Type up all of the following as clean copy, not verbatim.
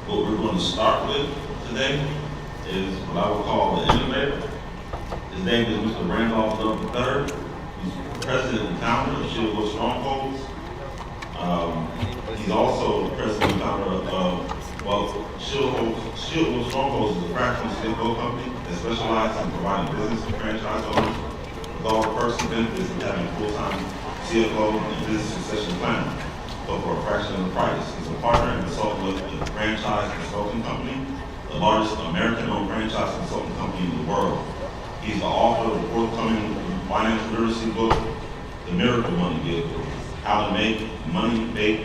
What we're going to start with today is what I would call the innovator. His name is Mr. Randolph III. He's president and founder of Shield Strongholds. He's also the president and founder of, Shield Strongholds is a fractional CFO company that specializes in providing business and franchise owners with all the perks and benefits of having a full-time CFO and business succession planner, but for a fraction of the price. He's a partner and consultant with the Franchise Consulting Company, the largest American-owned franchise consulting company in the world. He's the author of the forthcoming financial literacy book, The Miracle Money Vehicle, How to Make Money Make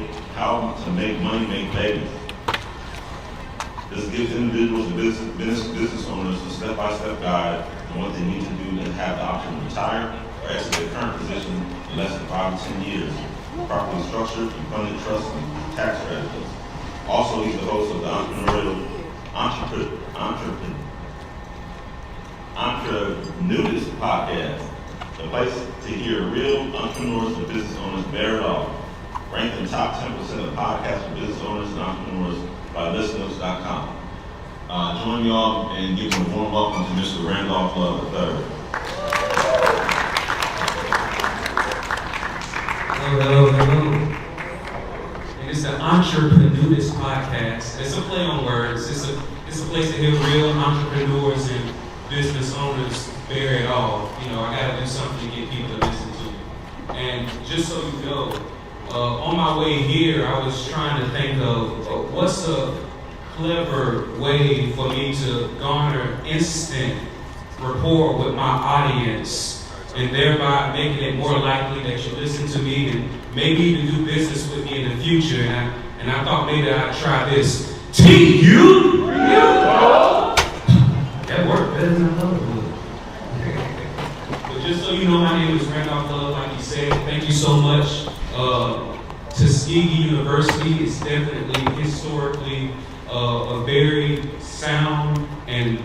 Babies. This gives individuals and business owners a step-by-step guide on what they need to do to have the option to retire or exit their current position in less than 5 to 10 years, properly structured and funded trusts and tax strategies. Also, he's the host of the Entrepreneurship podcast, the place to hear real entrepreneurs and business owners bear it all. Ranked in the top 10% of podcasts for business owners and entrepreneurs by listeners.com. Join me all and give him a warm welcome to Mr. Randolph III. Hello. And it's the Entrepreneurship podcast. It's a play on words. It's a place to hear real entrepreneurs and business owners bear it all. You know, I gotta do something to get people to listen to me. And just so you know, on my way here, I was trying to think of what's a clever way for me to garner instant rapport with my audience, and thereby making it more likely that you listen to me and maybe even do business with me in the future. And I thought maybe I'd try this. T-U? That worked better than I thought it would. But just so you know, my name is Randolph Love, like you said. Thank you so much. Tuskegee University is definitely historically a very sound and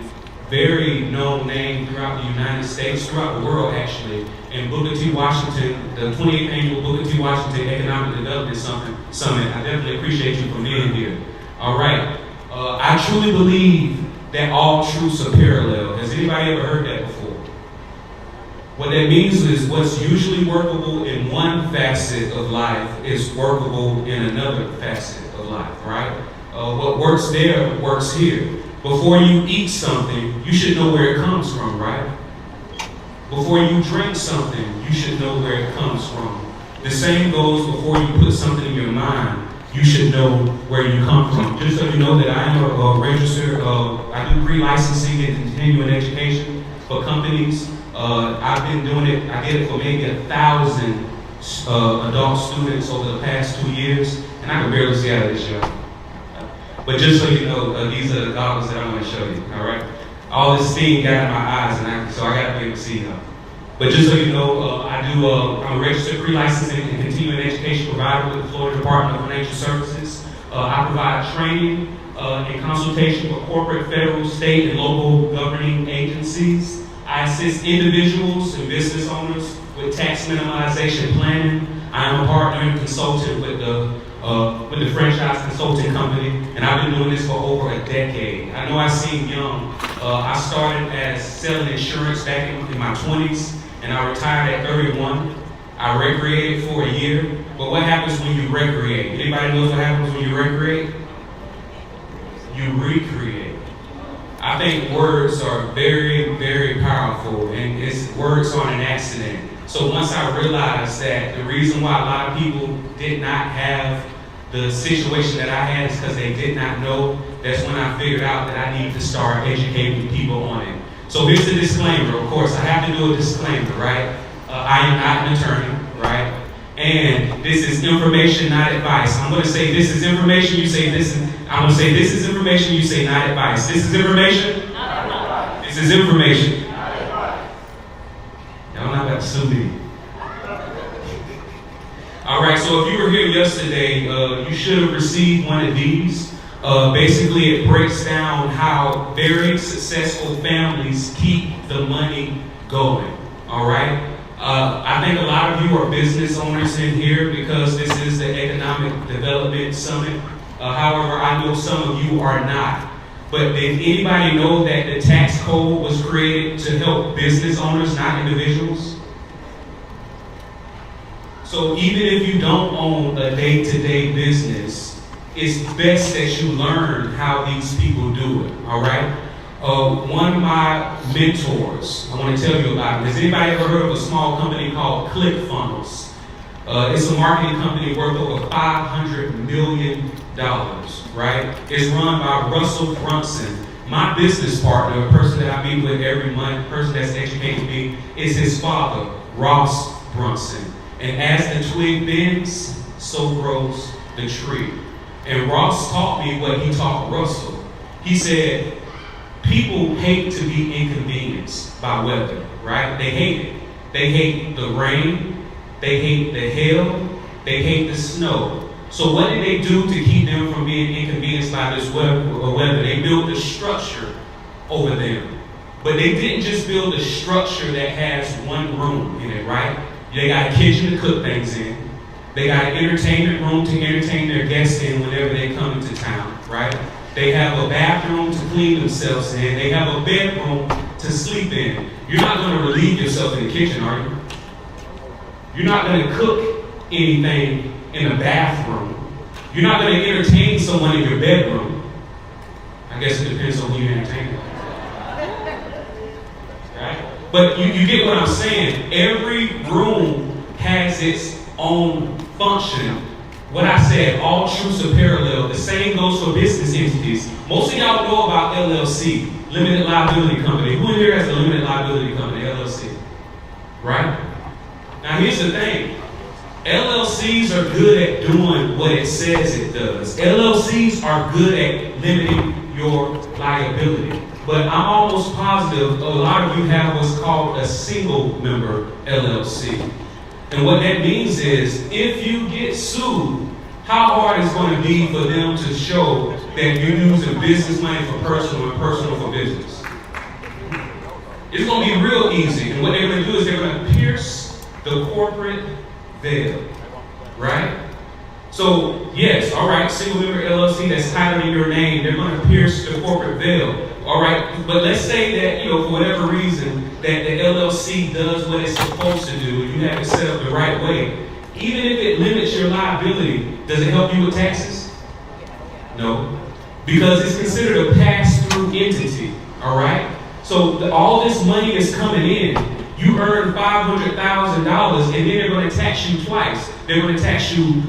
very known name throughout the United States, throughout the world actually. And Booker T. Washington, the 28th annual Booker T. Washington Economic Development Summit, I definitely appreciate you for being here. All right, I truly believe that all truths are parallel. Has anybody ever heard that before? What that means is what's usually workable in one facet of life is workable in another facet of life, right? What works there works here. Before you eat something, you should know where it comes from, right? Before you drink something, you should know where it comes from. The same goes before you put something in your mind, you should know where you come from. Just so you know that I am a registered, I do pre-licensing and continuing education for companies. I've been doing it, I did it for maybe 1,000 adult students over the past 2 years, and I can barely see out of this show. But just so you know, these are the goggles that I'm going to show you, all right? All this steam got in my eyes, so I got to be able to see them. But just so you know, I'm a registered pre-licensing and continuing education provider with the Florida Department of Financial Services. I provide training and consultation for corporate, federal, state, and local governing agencies. I assist individuals and business owners with tax minimization planning. I am a partner and consultant with the Franchise Consulting Company, and I've been doing this for over a decade. I know I seem young. I started as selling insurance back in my 20s, and I retired at 31. I recreated for a year, but what happens when you recreate? Anybody knows what happens when you recreate? You recreate. I think words are very, very powerful, and words aren't an accident. So once I realized that the reason why a lot of people did not have the situation that I had is because they did not know, that's when I figured out that I needed to start educating people on it. So here's the disclaimer. Of course, I have to do a disclaimer, right? I am not an attorney, right? And this is information, not advice. I'm going to say this is information, you say this is, I'm going to say this is information, you say not advice. This is information? Not advice. This is information? Not advice. Y'all not about to sue me. All right, so if you were here yesterday, you should have received one of these. Basically, it breaks down how very successful families keep the money going, all right? I think a lot of you are business owners in here because this is the Economic Development Summit. However, I know some of you are not. But did anybody know that the tax code was created to help business owners, not individuals? So even if you don't own a day-to-day business, it's best that you learn how these people do it, all right? One of my mentors, I want to tell you about it. Has anybody ever heard of a small company called ClickFunnels? It's a marketing company worth over $500 million, right? It's run by Russell Brunson. My business partner, a person that I meet with every month, a person that's educating me, is his father, Ross Brunson. And as the twig bends, so grows the tree. And Ross taught me what he taught Russell. He said, people hate to be inconvenienced by weather, right? They hate it. They hate the rain. They hate the hail. They hate the snow. So what did they do to keep them from being inconvenienced by this weather? They built a structure over them. But they didn't just build a structure that has one room in it, right? They got a kitchen to cook things in. They got an entertainment room to entertain their guests in whenever they come into town, right? They have a bathroom to clean themselves in. They have a bedroom to sleep in. You're not going to relieve yourself in the kitchen, are you? You're not going to cook anything in a bathroom. You're not going to entertain someone in your bedroom. I guess it depends on who you entertain. Right? But you get what I'm saying. Every room has its own function. What I said, all truths are parallel. The same goes for business entities. Most of y'all know about LLC, limited liability company. Who in here has a limited liability company, LLC? Right? Now here's the thing. LLCs are good at doing what it says it does. LLCs are good at limiting your liability. But I'm almost positive a lot of you have what's called a single member LLC. And what that means is, if you get sued, how hard is it going to be for them to show that you're using business money for personal and personal for business? It's going to be real easy. And what they're going to do is they're going to pierce the corporate veil, right? So, yes, all right, single member LLC, that's titled in your name, they're going to pierce the corporate veil. All right, but let's say that, for whatever reason, that the LLC does what it's supposed to do, and you have it set up the right way. Even if it limits your liability, does it help you with taxes? No, because it's considered a pass-through entity, all right? So all this money is coming in. You earn $500,000, and then they're going to tax you twice. They're going to tax you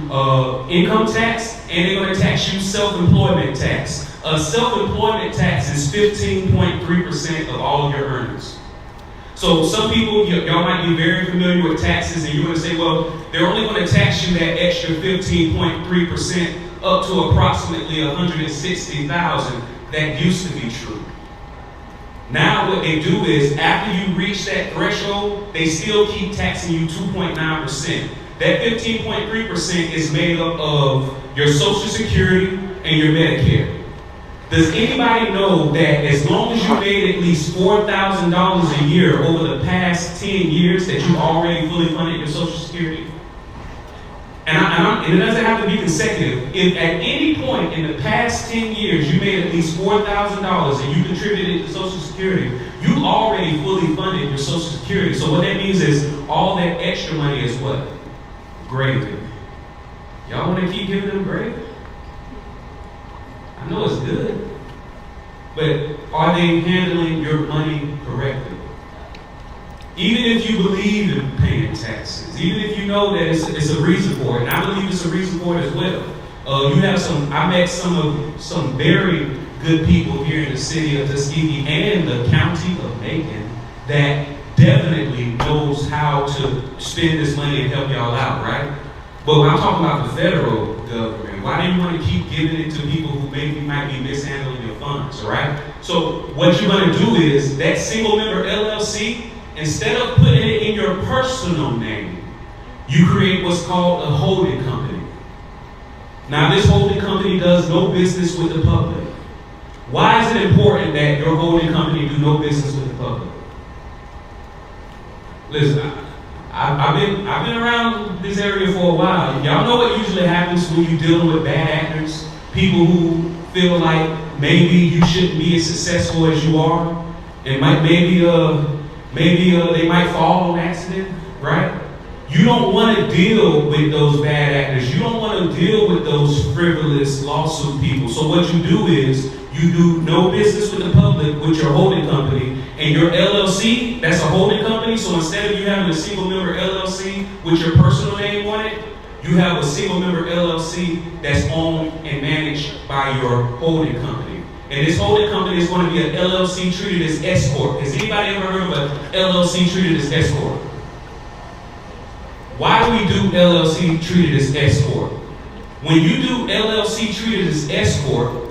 income tax, and they're going to tax you self-employment tax. Self-employment tax is 15.3% of all of your earnings. So some people, y'all might be very familiar with taxes, and you're going to say, well, they're only going to tax you that extra 15.3% up to approximately $160,000. That used to be true. Now what they do is, after you reach that threshold, they still keep taxing you 2.9%. That 15.3% is made up of your Social Security and your Medicare. Does anybody know that as long as you made at least $4,000 a year over the past 10 years that you already fully funded your Social Security? And it doesn't have to be consecutive. If at any point in the past 10 years you made at least $4,000 and you contributed to Social Security, you already fully funded your Social Security. So what that means is all that extra money is what? Gravy. Y'all want to keep giving them gravy? I know it's good, but are they handling your money correctly? Even if you believe in paying taxes, even if you know that it's a reason for it, and I believe it's a reason for it as well. I met some very good people here in the city of Tuskegee and the county of Macon that definitely knows how to spend this money and help y'all out, right? But when I'm talking about the federal government, why do you want to keep giving it to people who maybe might be mishandling your funds, right? So what you're going to do is that single member LLC, instead of putting it in your personal name, you create what's called a holding company. Now this holding company does no business with the public. Why is it important that your holding company do no business with the public? Listen, I've been around this area for a while. Y'all know what usually happens when you're dealing with bad actors? people who feel like maybe you shouldn't be as successful as you are, and maybe they might fall on accident, right? You don't want to deal with those bad actors. You don't want to deal with those frivolous lawsuit people. So what you do is you do no business with the public with your holding company, and your LLC, that's a holding company. So instead of you having a single member LLC with your personal name on it, you have a single member LLC that's owned and managed by your holding company. And this holding company is going to be an LLC treated as S Corp. Has anybody ever heard of an LLC treated as S Corp? Why do we do LLC treated as S Corp? When you do LLC treated as S Corp,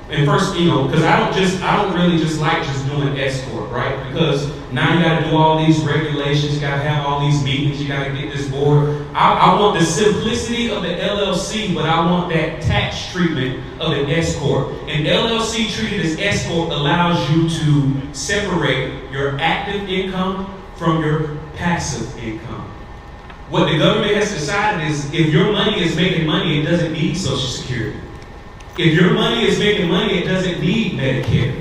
and first, because I don't really just like just doing S Corp, right? Because now you got to do all these regulations, you got to have all these meetings, you got to get this board. I want the simplicity of the LLC, but I want that tax treatment of an S Corp. And LLC treated as S Corp allows you to separate your active income from your passive income. What the government has decided is if your money is making money, it doesn't need Social Security. If your money is making money, it doesn't need Medicare.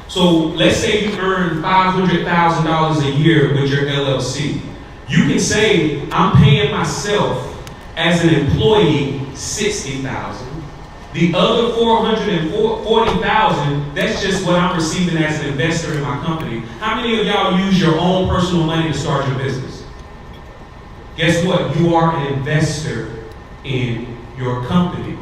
So let's say you earn $500,000 a year with your LLC. You can say, I'm paying myself as an employee $60,000. The other $440,000, that's just what I'm receiving as an investor in my company. How many of y'all use your own personal money to start your business? Guess what? You are an investor in your company.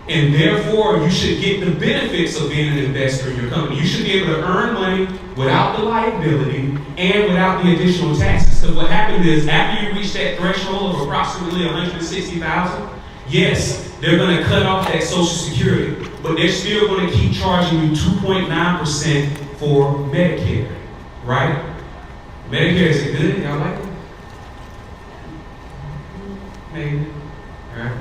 And therefore, you should get the benefits of being an investor in your company. You should be able to earn money without the liability and without the additional taxes. Because what happens is, after you reach that threshold of approximately $160,000, yes, they're going to cut off that Social Security, but they're still going to keep charging you 2.9% for Medicare, right? Medicare, is it good? Y'all like it? Maybe. All right.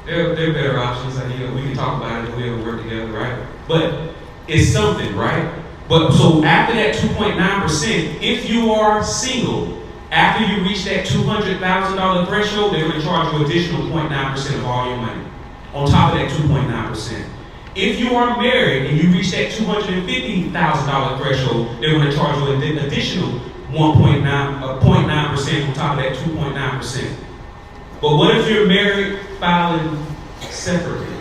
There are better options. We can talk about it if we ever work together, right? But it's something, right? But so after that 2.9%, if you are single, after you reach that $200,000 threshold, they're going to charge you additional 0.9% of all your money on top of that 2.9%. If you are married and you reach that $250,000 threshold, they're going to charge you an additional 0.9% on top of that 2.9%. But what if you're married filing separately?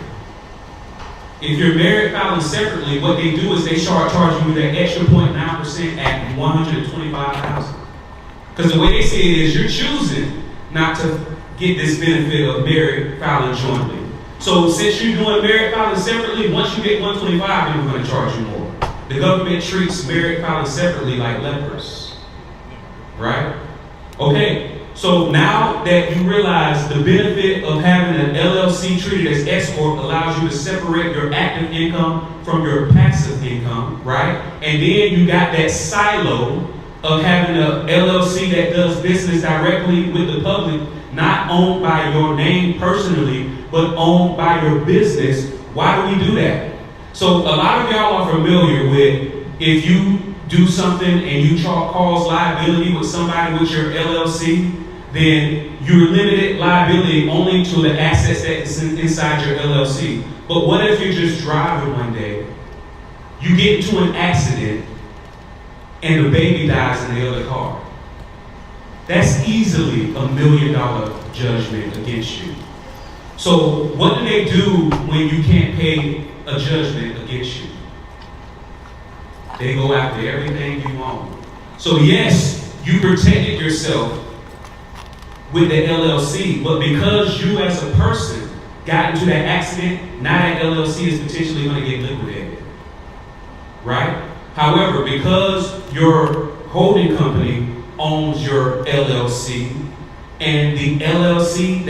If you're married filing separately, what they do is they start charging you that extra 0.9% at $125,000. Because the way they say it is, you're choosing not to get this benefit of married filing jointly. So since you're doing married filing separately, once you get $125,000, they're going to charge you more. The government treats married filing separately like lepers, right? Okay. So now that you realize the benefit of having an LLC treated as S Corp allows you to separate your active income from your passive income, right? And then you got that silo of having an LLC that does business directly with the public, not owned by your name personally, but owned by your business. Why do we do that? So a lot of y'all are familiar with if you do something and you cause liability with somebody with your LLC, then you're limited liability only to the assets that's inside your LLC. But what if you're just driving one day, you get into an accident, and the baby dies in the other car? That's easily $1 million judgment against you. So what do they do when you can't pay a judgment against you? They go after everything you own. So yes, you protected yourself with the LLC, but because you as a person got into that accident, now that LLC is potentially going to get liquidated, right? However, because your holding company owns your LLC, and the LLC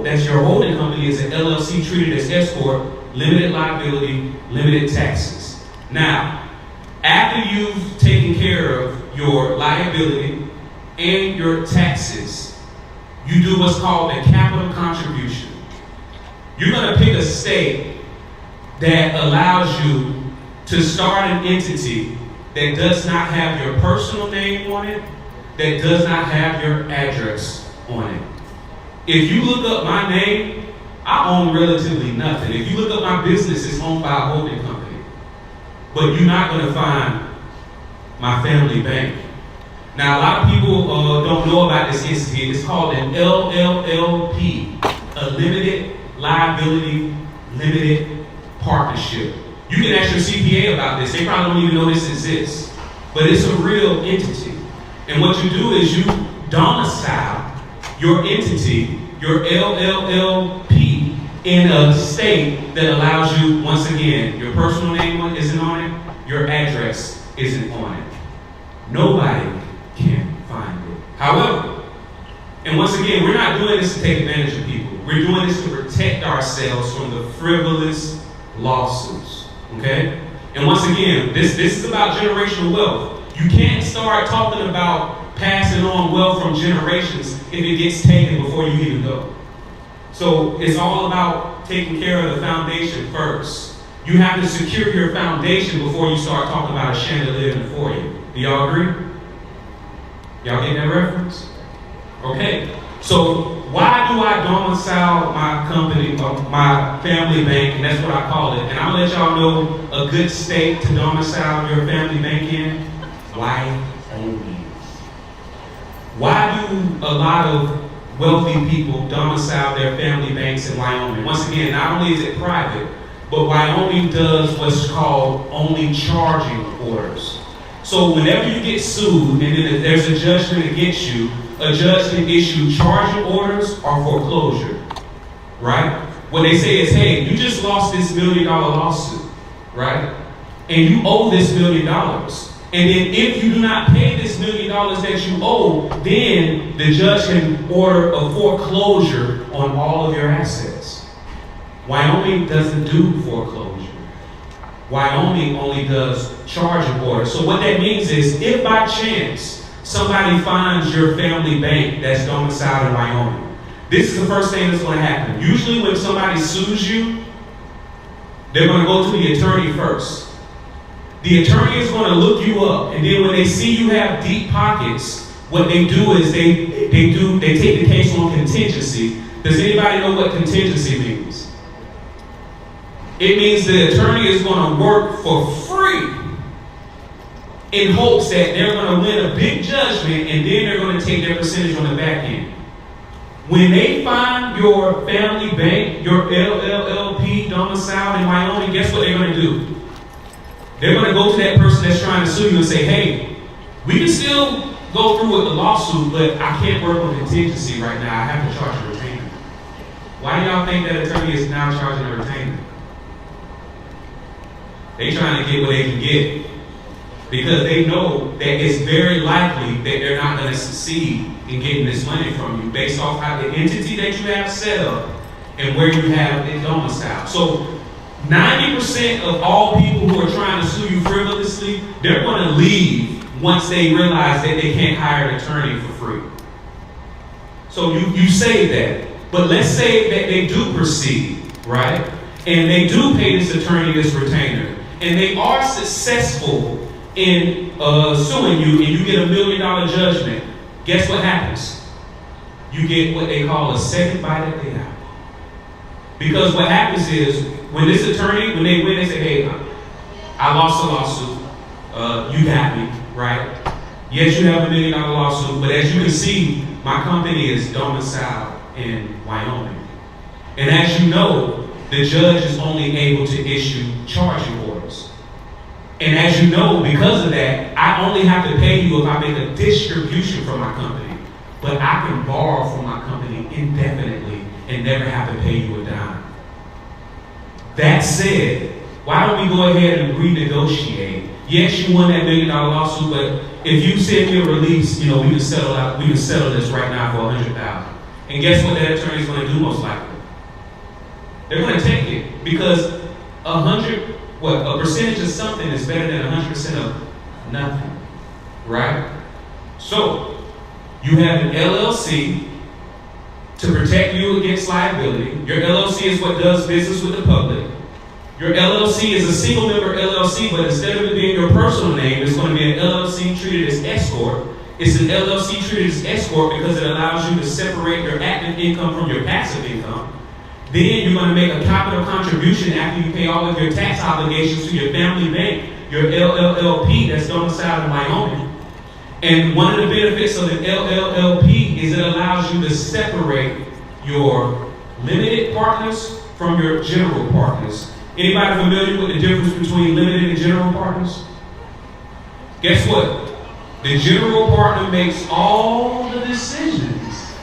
that's your holding company is an LLC treated as S Corp, limited liability, limited taxes. Now, after you've taken care of your liability and your taxes, you do what's called a capital contribution. You're going to pick a state that allows you to start an entity that does not have your personal name on it, that does not have your address on it. If you look up my name, I own relatively nothing. If you look up my business, it's owned by a holding company. But you're not going to find my family bank. Now, a lot of people don't know about this entity. It's called an LLLP, a limited liability limited partnership. You can ask your CPA about this. They probably don't even know this exists. But it's a real entity. And what you do is you domicile your entity, your LLLP, in a state that allows you, once again, your personal name isn't on it, your address isn't on it. Nobody can find it. However, and once again, we're not doing this to take advantage of people. We're doing this to protect ourselves from the frivolous lawsuits. Okay? And once again, this is about generational wealth. You can't start talking about passing on wealth from generations if it gets taken before you even go. So it's all about taking care of the foundation first. You have to secure your foundation before you start talking about a chandelier in the foyer. Do y'all agree? Y'all get that reference? Okay. So why do I domicile my company, my family bank, and that's what I call it. And I'm gonna let y'all know a good state to domicile your family bank in. Wyoming. Why do a lot of wealthy people domicile their family banks in Wyoming? Once again, not only is it private, but Wyoming does what's called only charging orders. So whenever you get sued and then there's a judgment against you, a judge can issue charging orders or foreclosure, right? What they say is, hey, you just lost this $1 million lawsuit, right? And you owe this $1 million. And then if you do not pay this $1 million that you owe, then the judge can order a foreclosure on all of your assets. Wyoming doesn't do foreclosure. Wyoming only does charging orders. So what that means is, if by chance somebody finds your family bank that's domiciled in Wyoming, this is the first thing that's going to happen. Usually when somebody sues you, they're going to go to the attorney first. The attorney is going to look you up, and then when they see you have deep pockets, what they do is they take the case on contingency. Does anybody know what contingency means? It means the attorney is going to work for free in hopes that they're going to win a big judgment, and then they're going to take their percentage on the back end. When they find your family bank, your LLLP domiciled in Wyoming, guess what they're going to do? They're going to go to that person that's trying to sue you and say, hey, we can still go through with the lawsuit, but I can't work on contingency right now. I have to charge a retainer. Why do y'all think that attorney is now charging a retainer? They trying to get what they can get, because they know that it's very likely that they're not going to succeed in getting this money from you based off how the entity that you have set up and where you have it domiciled. So 90% of all people who are trying to sue you frivolously, they're going to leave once they realize that they can't hire an attorney for free. So you say that. But let's say that they do proceed, right? And they do pay this attorney this retainer. And they are successful in suing you, and you get $1 million judgment. Guess what happens? You get what they call a second bite at the apple. Because what happens is, when this attorney, when they win, they say, hey, I lost the lawsuit. You got me, right? Yes, you have $1 million lawsuit, but as you can see, my company is domiciled in Wyoming. And as you know, the judge is only able to issue charging orders. And as you know, because of that, I only have to pay you if I make a distribution from my company. But I can borrow from my company indefinitely and never have to pay you a dime. That said, why don't we go ahead and renegotiate? Yes, you won that $1 million lawsuit, but if you send me a release, we can settle out. We can settle this right now for $100,000. And guess what that attorney is going to do most likely? They're going to take it, because a percentage of something is better than 100% of nothing, right? So you have an LLC to protect you against liability. Your LLC is what does business with the public. Your LLC is a single member LLC, but instead of it being your personal name, it's going to be an LLC treated as S corp. It's an LLC treated as S corp because it allows you to separate your active income from your passive income. Then you're going to make a capital contribution after you pay all of your tax obligations to your family bank, your LLLP that's domiciled in Wyoming. And one of the benefits of the LLLP is it allows you to separate your limited partners from your general partners. Anybody familiar with the difference between limited and general partners? Guess what? The general partner makes all the decisions,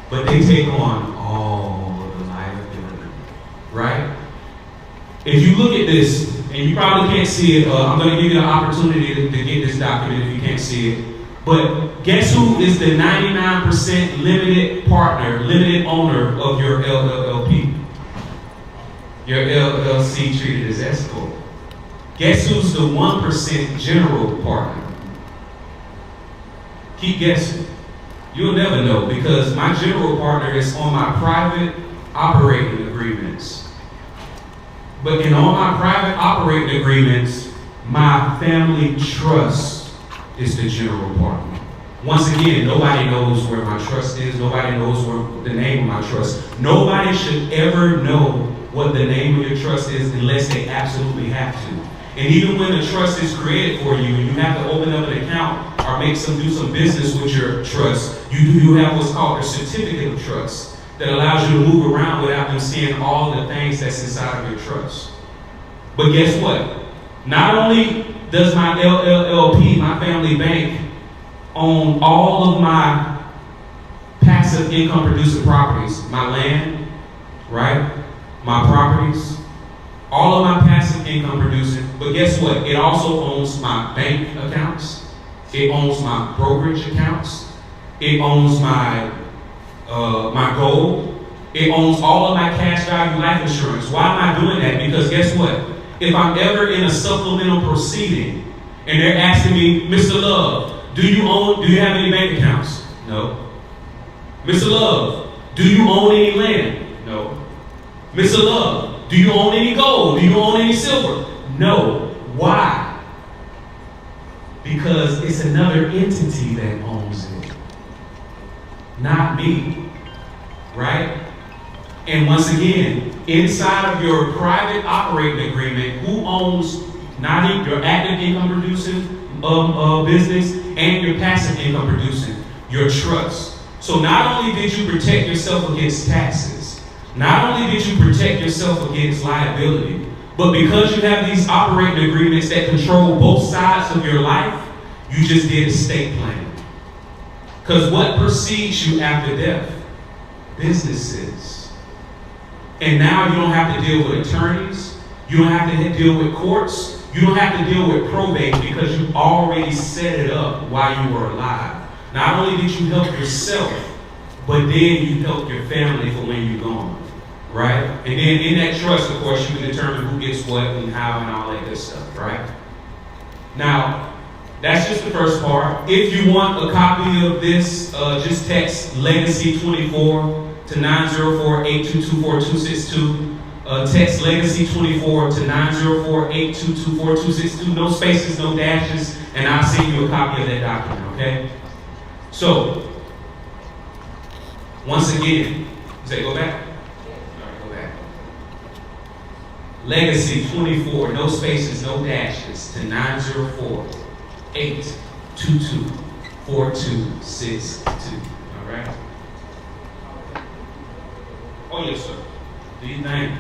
but they take on all of the liability, right? If you look at this, and you probably can't see it, I'm going to give you the opportunity to get this document if you can't see it. But guess who is the 99% limited partner, limited owner of your LLLP? Your LLC treated as S corp. Guess who's the 1% general partner? Keep guessing. You'll never know because my general partner is on my private operating agreements. But in all my private operating agreements, my family trust is the general partner. Once again, nobody knows where my trust is. Nobody knows where the name of my trust. Nobody should ever know what the name of your trust is unless they absolutely have to. And even when the trust is created for you, and you have to open up an account or do some business with your trust, you have what's called a certificate of trust that allows you to move around without them seeing all the things that's inside of your trust. But guess what? Not only does my LLLP, my family bank, own all of my passive income producing properties, my land, right? My properties, all of my passive income producing, but guess what? It also owns my bank accounts. It owns my brokerage accounts. It owns my gold. It owns all of my cash value life insurance. Why am I doing that? Because guess what? If I'm ever in a supplemental proceeding and they're asking me, Mr. Love, do you have any bank accounts? No. Mr. Love, do you own any land? No. Mr. Love, do you own any gold? Do you own any silver? No. Why? Because it's another entity that owns it, not me, right? And once again, inside of your private operating agreement, who owns not your active income producing business and your passive income producing? Your trust. So not only did you protect yourself against taxes, not only did you protect yourself against liability, but because you have these operating agreements that control both sides of your life, you just did estate planning. Because what precedes you after death? Businesses. And now you don't have to deal with attorneys. You don't have to deal with courts. You don't have to deal with probate because you already set it up while you were alive. Not only did you help yourself, but then you help your family for when you're gone. Right? And then in that trust, of course, you can determine who gets what and how and all that good stuff. Right? Now, that's just the first part. If you want a copy of this, just text Legacy 24 to 904-822-4262. Text Legacy 24 to 904-822-4262. No spaces, no dashes, and I'll send you a copy of that document, okay? So, once again, say go back? All right, go back. Legacy 24, no spaces, no dashes, to 904-822-4262. All right? Oh, yes, sir. Do you think?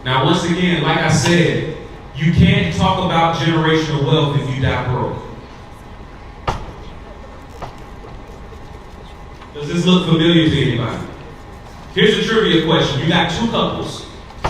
Now, once again, like I said, you can't talk about generational wealth if you die broke. Does this look familiar to anybody? Here's a trivia question. You got two couples.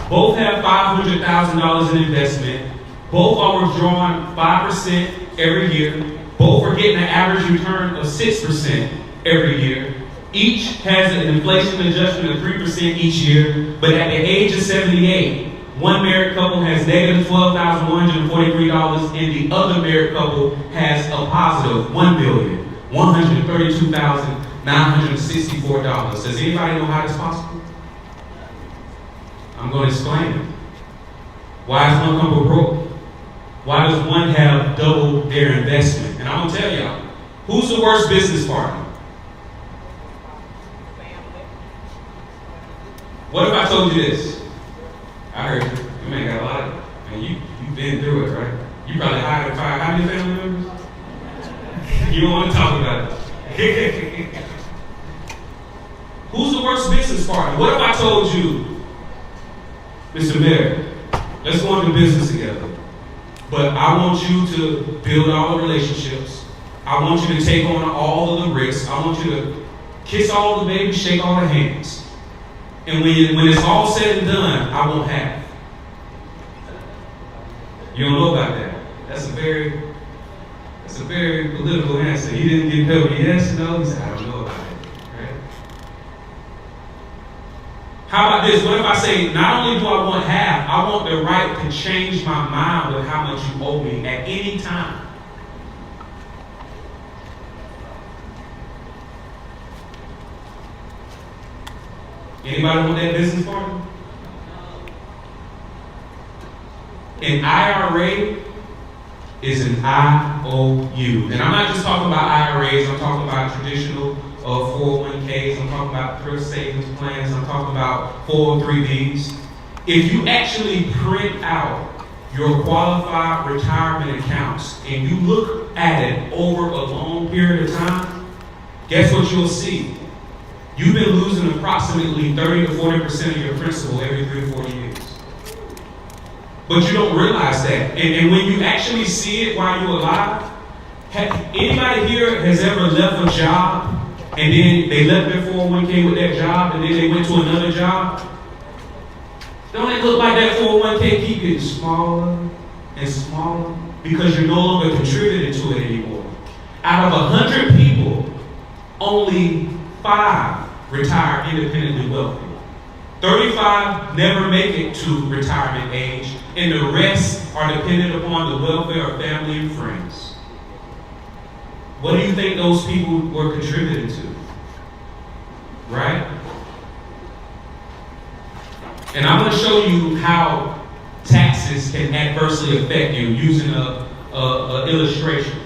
Both have $500,000 in investment. Both are withdrawing 5% every year. Both are getting an average return of 6% every year. Each has an inflation adjustment of 3% each year, but at the age of 78, one married couple has negative $12,143, and the other married couple has a positive $1,132,964. Does anybody know how that's possible? I'm going to explain it. Why is one couple broke? Why does one have double their investment? And I'm going to tell y'all, who's the worst business partner? What if I told you this? I heard you. You may got a lot of, man, you've been through it, right? You probably hired and fired how many family members? You don't want to talk about it. Who's the worst business partner? What if I told you, Mr. Mayor, let's go into business together, but I want you to build all the relationships. I want you to take on all of the risks. I want you to kiss all the babies, shake all the hands. And when it's all said and done, I won't have. You don't know about that. That's a very political answer. He didn't give help. Yes, no. He said, I don't know about it. Right? How about this? What if I say, not only do I want half, I want the right to change my mind with how much you owe me at any time. Anybody want that business partner? An IRA is an IOU. And I'm not just talking about IRAs, I'm talking about traditional 401ks, I'm talking about thrift savings plans, I'm talking about 403bs. If you actually print out your qualified retirement accounts and you look at it over a long period of time, guess what you'll see? You've been losing approximately 30 to 40% of your principal every 3 to 4 years. But you don't realize that. And when you actually see it while you're alive, anybody here has ever left a job and then they left their 401k with that job and then they went to another job? Don't it look like that 401k keep getting smaller and smaller because you're no longer contributing to it anymore? Out of 100 people, only 5 retire independently wealthy. 35 never make it to retirement age, and the rest are dependent upon the welfare of family and friends. What do you think those people were contributing to? Right? And I'm going to show you how taxes can adversely affect you using a illustration.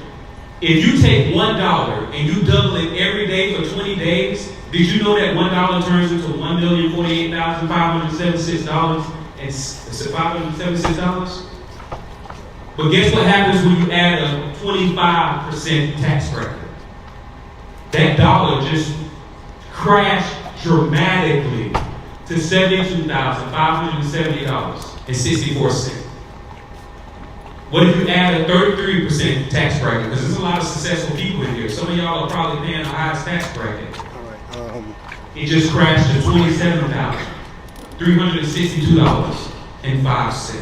If you take $1 and you double it every day for 20 days, did you know that $1 turns into $1,048,576 But guess what happens when you add a 25% tax bracket? That dollar just crashed dramatically to $72,570.64. What if you add a 33% tax bracket? Because there's a lot of successful people in here. Some of y'all are probably paying the highest tax bracket. It just crashed to $27,362.05.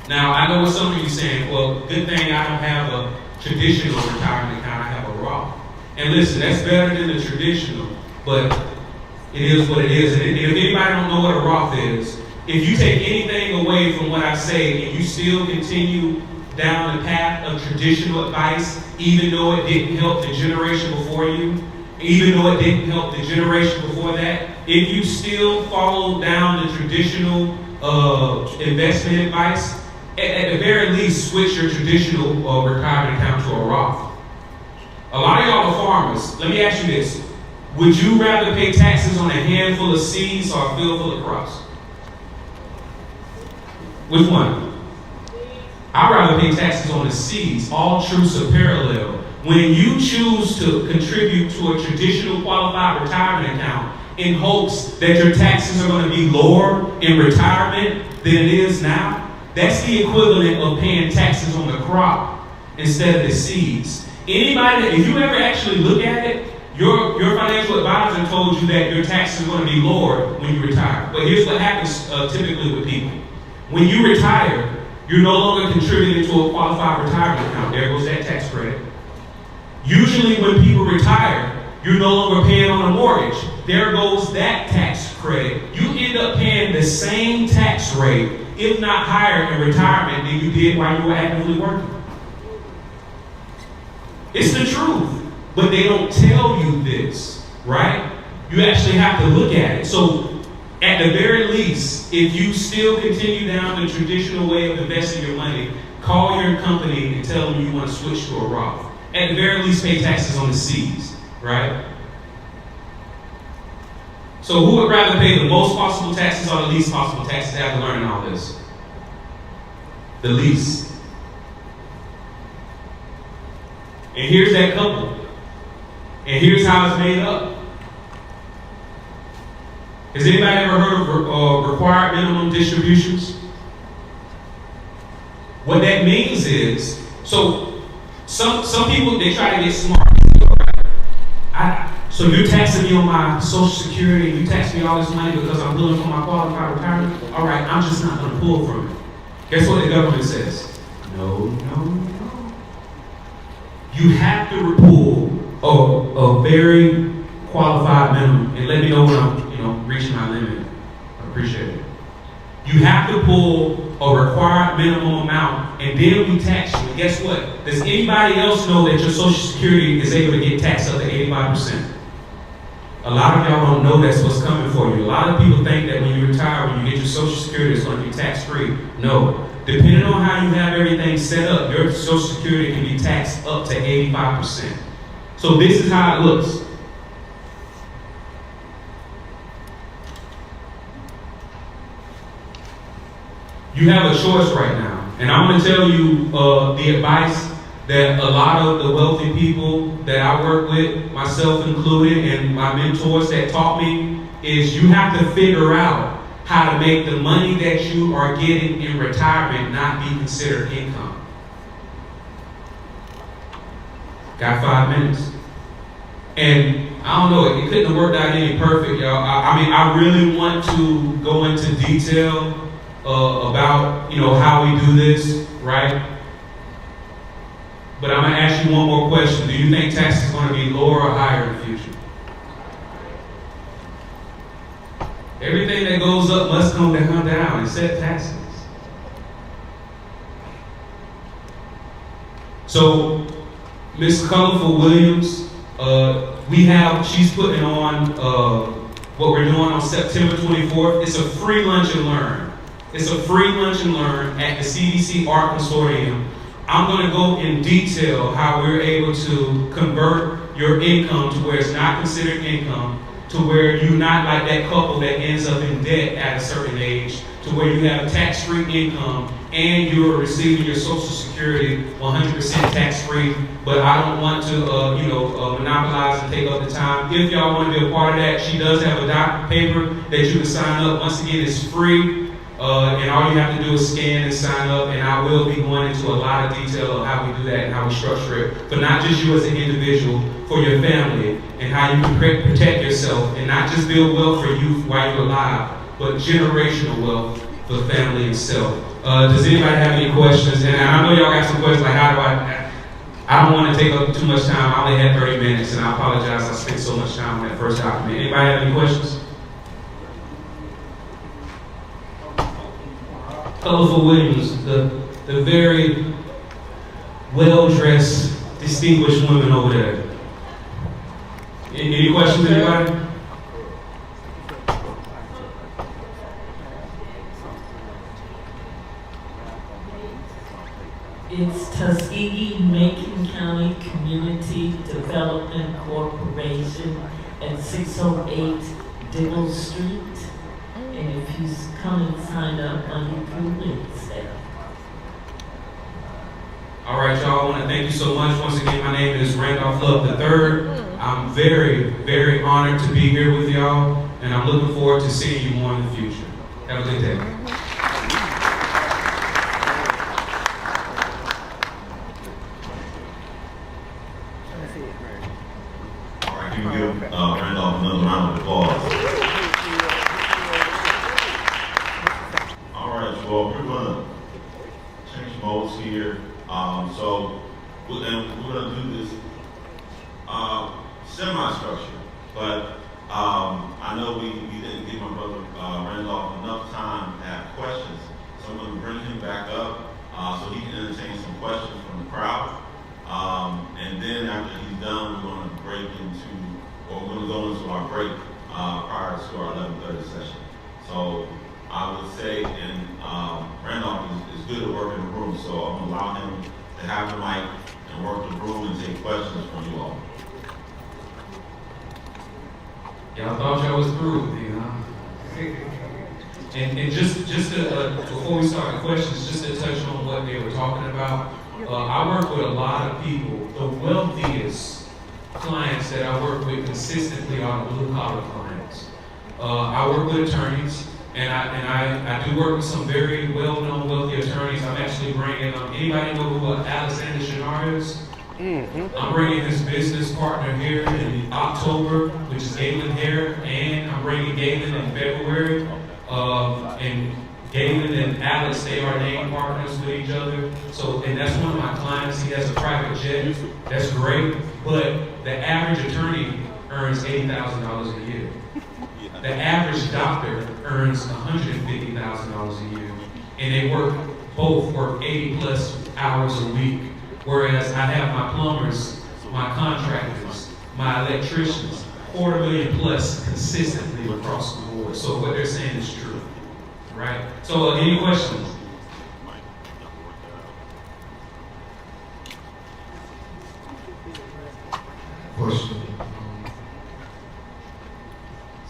Now, I know what some of you are saying, well, good thing I don't have a traditional retirement account, I have a Roth. And listen, that's better than the traditional, but it is what it is. And if anybody don't know what a Roth is, if you take anything away from what I say and you still continue down the path of traditional advice, even though it didn't help the generation before you, even though it didn't help the generation before that, if you still follow down the traditional investment advice, at the very least, switch your traditional retirement account to a Roth. A lot of y'all are farmers. Let me ask you this. Would you rather pay taxes on a handful of seeds or a field full of crops? Which one? I'd rather pay taxes on the seeds. All truths are parallel. When you choose to contribute to a traditional qualified retirement account in hopes that your taxes are going to be lower in retirement than it is now, that's the equivalent of paying taxes on the crop instead of the seeds. Anybody, if you ever actually look at it, your financial advisor told you that your taxes are going to be lower when you retire. But here's what happens typically with people. When you retire, you're no longer contributing to a qualified retirement account. There goes that tax credit. Usually when people retire, you're no longer paying on a mortgage. There goes that tax credit. You end up paying the same tax rate, if not higher, in retirement than you did while you were actively working. It's the truth, but they don't tell you this, right? You actually have to look at it. So at the very least, if you still continue down the traditional way of investing your money, call your company and tell them you want to switch to a Roth. At the very least, pay taxes on the seeds, right? So who would rather pay the most possible taxes or the least possible taxes after learning all this? The least. And here's that couple. And here's how it's made up. Has anybody ever heard of required minimum distributions? What that means is, so some people, they try to get smart. So you're taxing me on my Social Security, and you tax me all this money because I'm pulling from my qualified retirement? All right, I'm just not going to pull from it. Guess what the government says? No. You have to pull a very qualified minimum, and let me know when I'm reaching my limit. I appreciate it. You have to pull a required minimum amount, and then we tax you. And guess what? Does anybody else know that your Social Security is able to get taxed up to 85%? A lot of y'all don't know that's what's coming for you. A lot of people think that when you retire, when you get your Social Security, it's going to be tax-free. No. Depending on how you have everything set up, your Social Security can be taxed up to 85%. So this is how it looks. You have a choice right now. And I'm going to tell you the advice that a lot of the wealthy people that I work with, myself included, and my mentors that taught me, is you have to figure out how to make the money that you are getting in retirement not be considered income. Got 5 minutes. And I don't know, it couldn't have worked out any perfect, y'all. I really want to go into detail about how we do this, right? But I'm going to ask you one more question. Do you think taxes are going to be lower or higher in the future? Everything that goes up must come down, except taxes. So, Miss Colorful Williams, she's putting on what we're doing on September 24th. It's a free lunch and learn. It's a free lunch and learn at the CDC Art Consortium. I'm going to go in detail how we're able to convert your income to where it's not considered income, to where you're not like that couple that ends up in debt at a certain age, to where you have tax-free income and you're receiving your Social Security 100% tax-free. But I don't want to, monopolize and take up the time. If y'all want to be a part of that, she does have a doc paper that you can sign up. Once again, it's free. And all you have to do is scan and sign up, and I will be going into a lot of detail of how we do that and how we structure it, but not just you as an individual, for your family, and how you can protect yourself, and not just build wealth for you while you're alive, but generational wealth for the family itself. Does anybody have any questions? And I know y'all got some questions, like I don't want to take up too much time. I only had 30 minutes, and I apologize I spent so much time on that first document. Anybody have any questions? Colorful Williams, the very well-dressed, distinguished women over there. Any questions, anybody? It's Tuskegee Macon County Community Development Corporation at 608 Diggle Street. And if you come and sign up, money through links there. All right, y'all. I want to thank you so much. Once again, my name is Randolph Love III. I'm very, very honored to be here with y'all, and I'm looking forward to seeing you more in the future. Have a good day. All right, can we give Randolph another round of applause? Well, we're going to change modes here. We're going to do this semi-structured, but I know we didn't give my brother Randolph enough time to have questions, so I'm going to bring him back up so he can entertain some questions from the crowd. And then after he's done, we're going to we're going to go into our break prior to our 11:30 session. So I would say, and Randolph is good at working the room, so I'm going to allow him to have the mic and work the room and take questions from you all. Y'all thought y'all was through with me, huh? And just to, before we start the questions, just to touch on what they were talking about, I work with a lot of people. The wealthiest clients that I work with consistently are the blue collar clients. I work with attorneys, and I do work with some very well-known wealthy attorneys. I'm actually bringing, anybody know who Alexander Shinar is? I'm bringing his business partner here in October, which is Galen Hare, and I'm bringing Galen in February. And Galen and Alex, they are name partners with each other. So, and that's one of my clients. He has a private jet. That's great. But the average attorney earns $80,000 a year. The average doctor earns $150,000 a year. And they both work 80 plus hours a week. Whereas I have my plumbers, my contractors, my electricians, $250,000 plus consistently across the board. So what they're saying is true, right? So any questions? Question.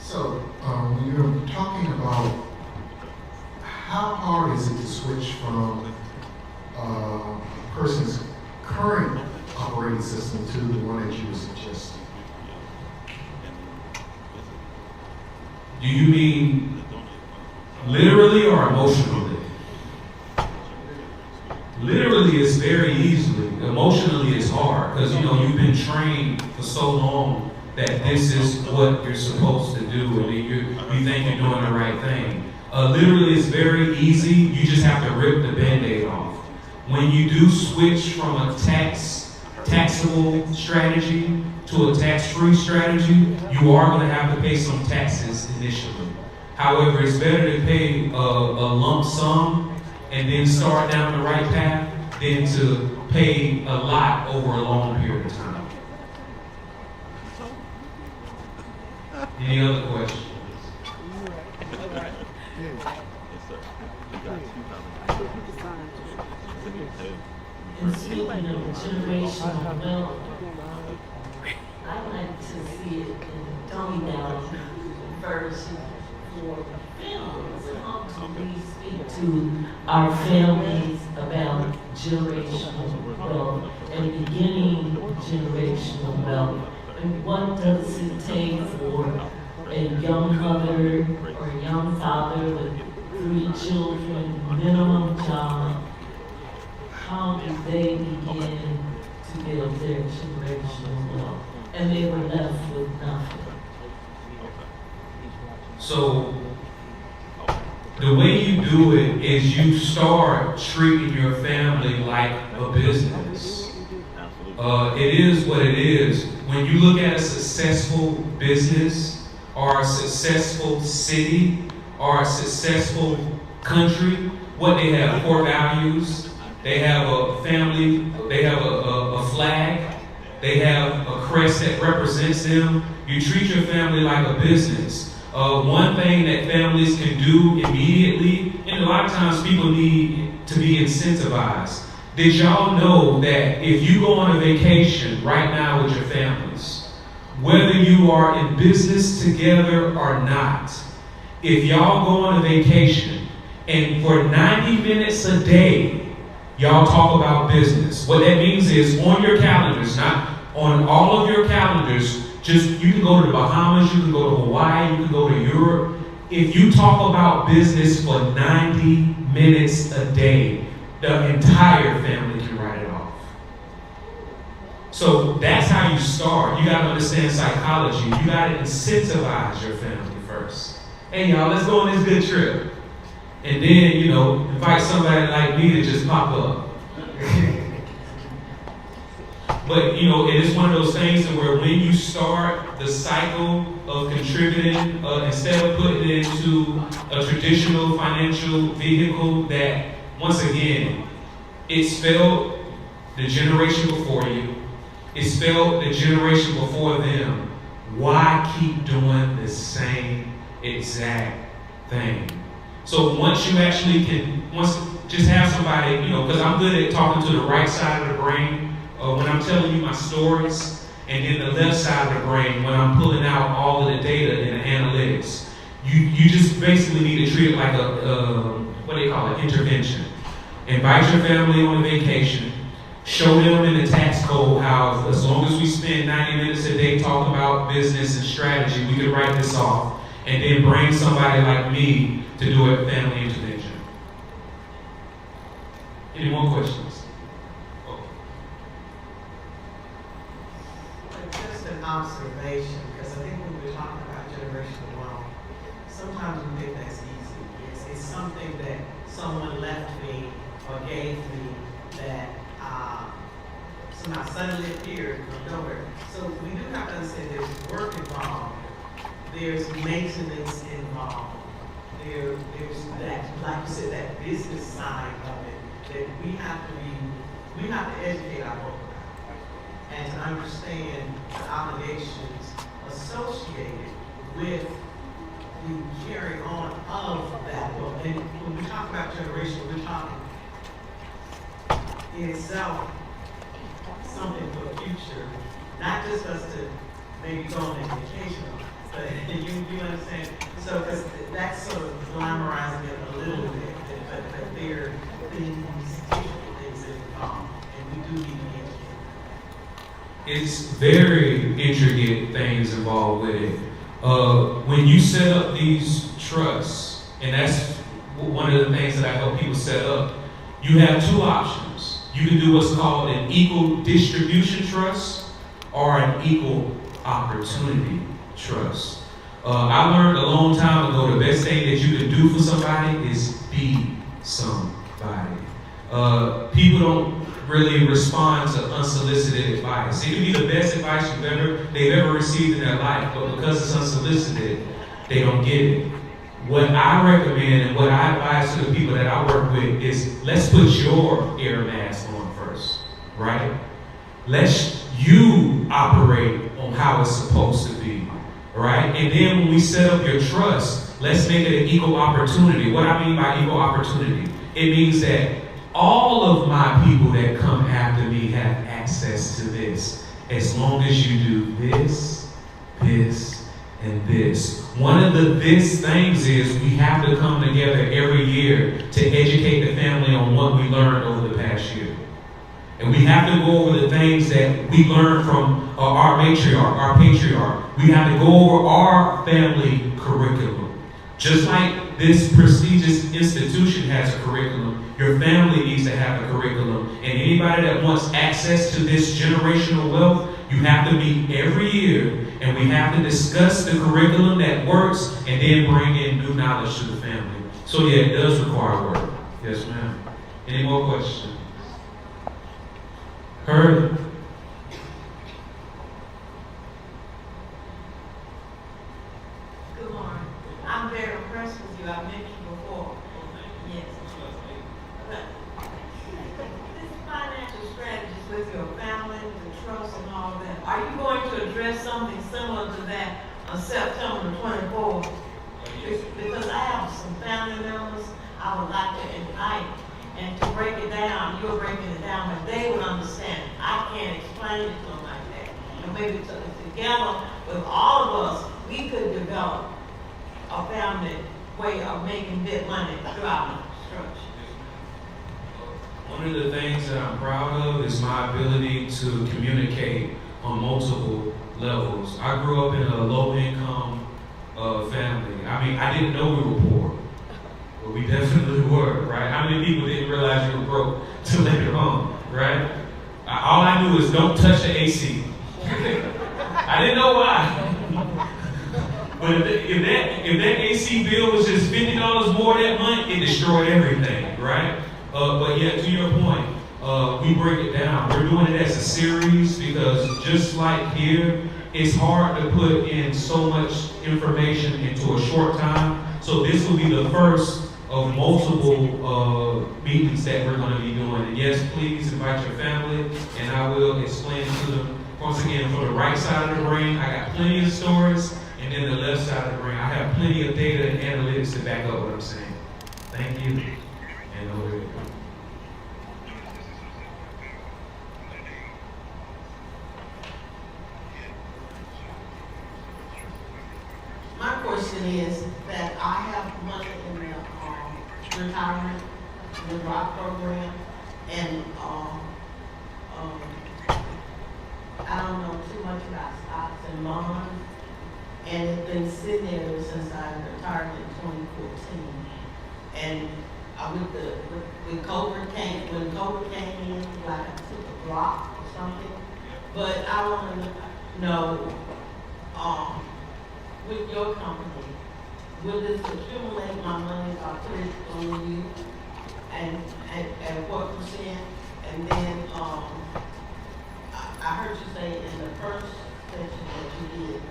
So when you're talking about how hard is it to switch from a person's current operating system to the one that you were suggesting? Do you mean literally or emotionally? Literally is very easily. Emotionally is hard because you've been trained for so long that this is what you're supposed to do, and you think you're doing the right thing. Literally is very easy. You just have to rip the Band-Aid off. When you do switch from a taxable strategy to a tax-free strategy, you are going to have to pay some taxes initially. However, it's better to pay a lump sum and then start down the right path than to pay a lot over a long period of time. Any other questions? And speaking of generational wealth, I like to see it in the dumbed down version for families. How can we speak to our families about generational wealth and beginning generational wealth? And what does it take for a young mother or a young father with 3 children, minimum job? How do they begin to build their generational wealth? And they were left with nothing. So, the way you do it is you start treating your family like a business. It is what it is. When you look at a successful business or a successful city or a successful country, what they have, core values. They have a family, they have a flag, they have a crest that represents them. You treat your family like a business. One thing that families can do immediately, and a lot of times people need to be incentivized. Did y'all know that if you go on a vacation right now with your families, whether you are in business together or not, if y'all go on a vacation and for 90 minutes a day, y'all talk about business. What that means is on your calendars, not on all of your calendars, you can go to the Bahamas, you can go to Hawaii, you can go to Europe. If you talk about business for 90 minutes a day, the entire family can write it off. So that's how you start. You got to understand psychology. You got to incentivize your family first. Hey y'all, let's go on this good trip. And then, invite somebody like me to just pop up. But, it is one of those things where when you start the cycle of contributing, instead of putting it into a traditional financial vehicle that, once again, it's felt the generation before you, it's felt the generation before them. Why keep doing the same exact thing? So once you actually just have somebody, because I'm good at talking to the right side of the brain. When I'm telling you my stories, And then the left side of the brain, when I'm pulling out all of the data and the analytics, you just basically need to treat it like what do they call it, intervention. Invite your family on a vacation. Show them in the tax code how, as long as we spend 90 minutes a day talking about business and strategy, we can write this off. And then bring somebody like me to do a family intervention. Any more questions? Oh. Just an observation, because I think when we're talking about generational wealth, sometimes we think that's easy. It's something that someone left me or gave me that somehow suddenly appeared from nowhere. So we do have to understand there's work involved, there's maintenance involved, there's that, like you said, that business side of it that we have to educate our folk about and to understand the obligations associated with the carrying on of that wealth. And when we talk about generation, we're talking in itself something for the future, not just us to maybe go on a vacation, but you understand? So, because that's sort of glamorizing it a little bit, but there are things that involve, and we do need to be educated. It's very intricate things involved with it. When you set up these trusts, and that's one of the things that I help people set up, you have two options. You can do what's called an equal distribution trust or an equal opportunity trust. I learned a long time ago the best thing that you can do for somebody is be somebody. People don't really respond to unsolicited advice. It can be the best advice they've ever received in their life, but because it's unsolicited, they don't get it. What I recommend and what I advise to the people that I work with is let's put your air mask on first, right? Let you operate on how it's supposed to be, right? And then when we set up your trust, let's make it an equal opportunity. What I mean by equal opportunity, it means that all of my people that come after me have access to this, as long as you do this, this, and this. One of the this things is we have to come together every year to educate the family on what we learned over the past year. And we have to go over the things that we learned from our matriarch, our patriarch. We have to go over our family curriculum. Just like this prestigious institution has a curriculum, your family needs to have a curriculum. And anybody that wants access to this generational wealth, you have to meet every year, and we have to discuss the curriculum that works and then bring in new knowledge to the family. So yeah, it does require work. Yes, ma'am. Any more questions? Heard? Good morning. I'm very impressed with you. I've met you before. Yes. But this financial strategies with your family, the trust and all of that, are you going to address something similar to that on September the 24th? Because I have some family members I would like to invite, and to break it down, you're breaking it down, but they would understand. I can't explain it to them like that. And maybe together with all of us, we could develop a family way of making big money throughout the structure. One of the things that I'm proud of is my ability to communicate on multiple levels. I grew up in a low-income family. I mean, I didn't know we were poor, but we definitely were, right? How many people didn't realize you were broke till later on, right? All I knew is don't touch the AC. I didn't know why. But if that AC bill was just $50 more that month, it destroyed everything, right? But yeah, to your point, we break it down. We're doing it as a series because just like here, it's hard to put in so much information into a short time. So this will be the first of multiple meetings that we're going to be doing. And yes, please invite your family, and I will explain to them. Once again, for the right side of the brain, I got plenty of stories, and then the left side of the brain, I have plenty of data and analytics to back up what I'm saying. Thank you. And over here. retirement, the ROC program, and, I don't know too much about stocks and bonds, and it's been sitting there since I retired in 2014. And when COVID came in, like I took a block or something. But I want to know, with your company, will this accumulate my money if I put it on you, and at what %? And then, I heard you say in the first session that you did,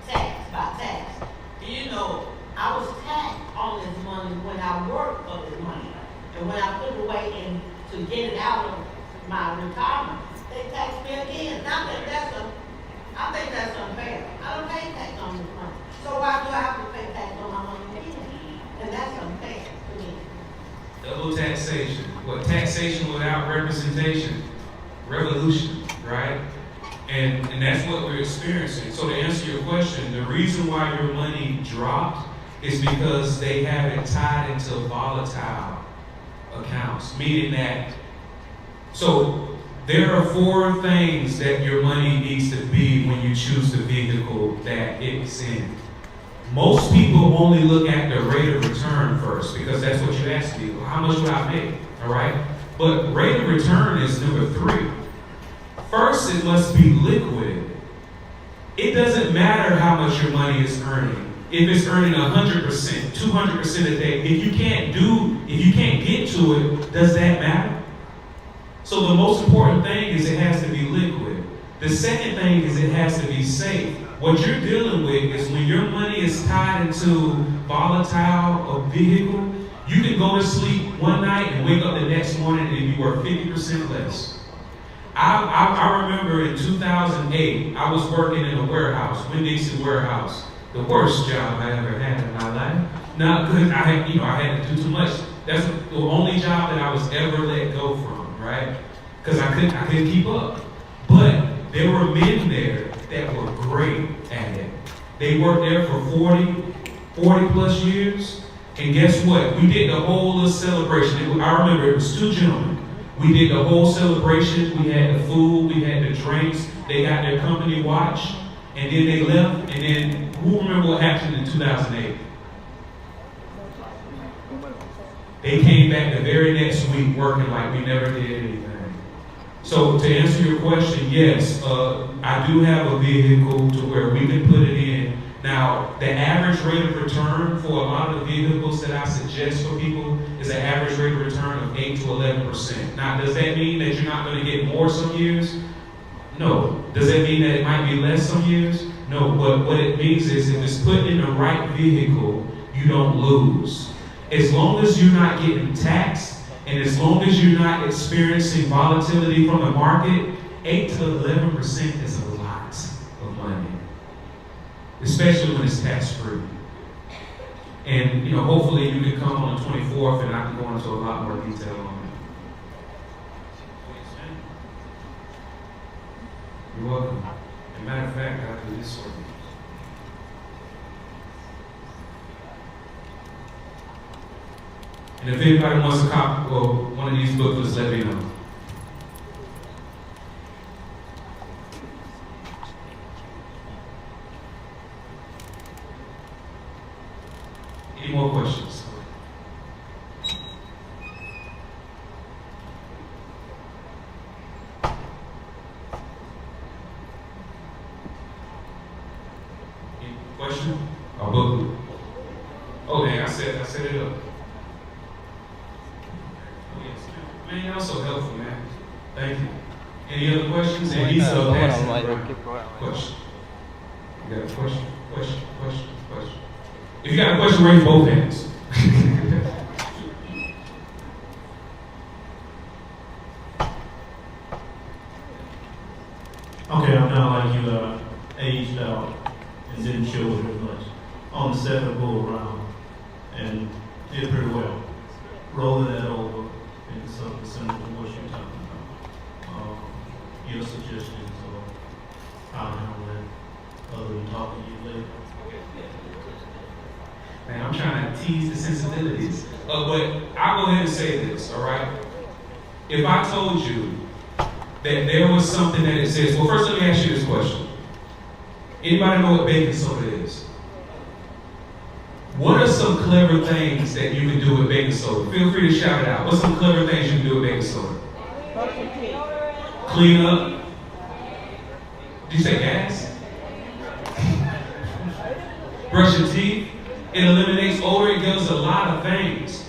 tax. Do you know, I was taxed on this money when I worked for this money. And when I put it away and to get it out of my retirement, they taxed me again. I think that's unfair. I don't pay tax on this money. So why do I have to pay tax on my money again? And that's unfair to me. Double taxation. What taxation without representation? Revolution, right? And that's what we're experiencing. So to answer your question, the reason why your money dropped is because they have it tied into volatile accounts, meaning that, so there are 4 things that your money needs to be when you choose the vehicle that it's in. Most people only look at the rate of return first because that's what you ask people. How much would I make? All right? But rate of return is number 3. First, it must be liquid. It doesn't matter how much your money is earning. If it's earning 100%, 200% a day, if you can't get to it, does that matter? So the most important thing is it has to be liquid. The second thing is it has to be safe. What you're dealing with is when your money is tied into volatile or vehicle, you can go to sleep one night and wake up the next morning and you are 50% less. I remember in 2008, I was working in a warehouse, Winn-Dixie warehouse. The worst job I ever had in my life. Not good. I had to do too much. That's the only job that I was ever let go from, right? Because I couldn't keep up. But there were men there that were great at it. They worked there for 40 plus years. And guess what? We did the whole little celebration. I remember it was 2 gentlemen. We did the whole celebration. We had the food, we had the drinks. They got their company watch. And then they left. And then who remember what happened in 2008? They came back the very next week working like we never did anything. So to answer your question, yes, I do have a vehicle to where we can put it in. Now, the average rate of return for a lot of the vehicles that I suggest for people is an average rate of return of 8 to 11%. Now, does that mean that you're not going to get more some years? No. Does that mean that it might be less some years? No. But what it means is if it's put in the right vehicle, you don't lose. As long as you're not getting taxed, and as long as you're not experiencing volatility from the market, 8 to 11% is a lot of money, especially when it's tax-free. And hopefully you can come on the 24th, and I can go into a lot more detail on it. You're welcome. As a matter of fact, I'll do this for you. And if anybody wants a copy, one of these booklets, let me know. Any more questions? Any question? Or booklet? Oh, dang, I set it up. Man, you're so helpful, man. Thank you. Any other questions? And he's question. You got a question? Question. If you got a question, raise both hands. Okay, I'm kind of like you, aged out and didn't show it as much. On the second go around and did pretty well. Rolling that over into something similar to what you're talking about. Your suggestions or how to handle it, other than talking to you later. Man, I'm trying to tease the sensibilities. But I'll go ahead and say this, all right? If I told you that there was something that exists, well, first let me ask you this question. Anybody know what baking soda is? What are some clever things that you can do with baking soda? Feel free to shout it out. What's some clever things you can do with baking soda? Clean up. Did you say gas? Brush your teeth. It eliminates odor. It does a lot of things.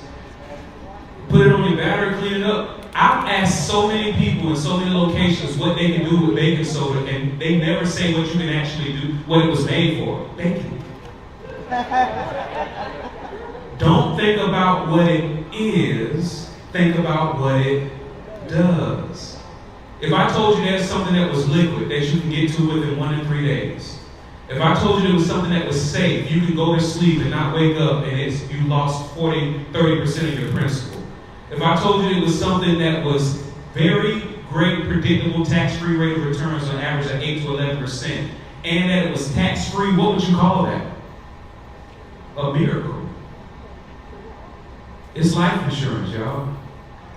Put it on your battery, clean it up. I've asked so many people in so many locations what they can do with baking soda, and they never say what you can actually do, what it was made for. Baking. Don't think about what it is, think about what it does. If I told you there's something that was liquid that you can get to within 1 to 3 days, if I told you there was something that was safe, you could go to sleep and not wake up and you lost 30% of your principal. If I told you it was something that was very great, predictable, tax-free rate of returns on average at 8 to 11%, and that it was tax-free, what would you call that? A miracle. It's life insurance, y'all.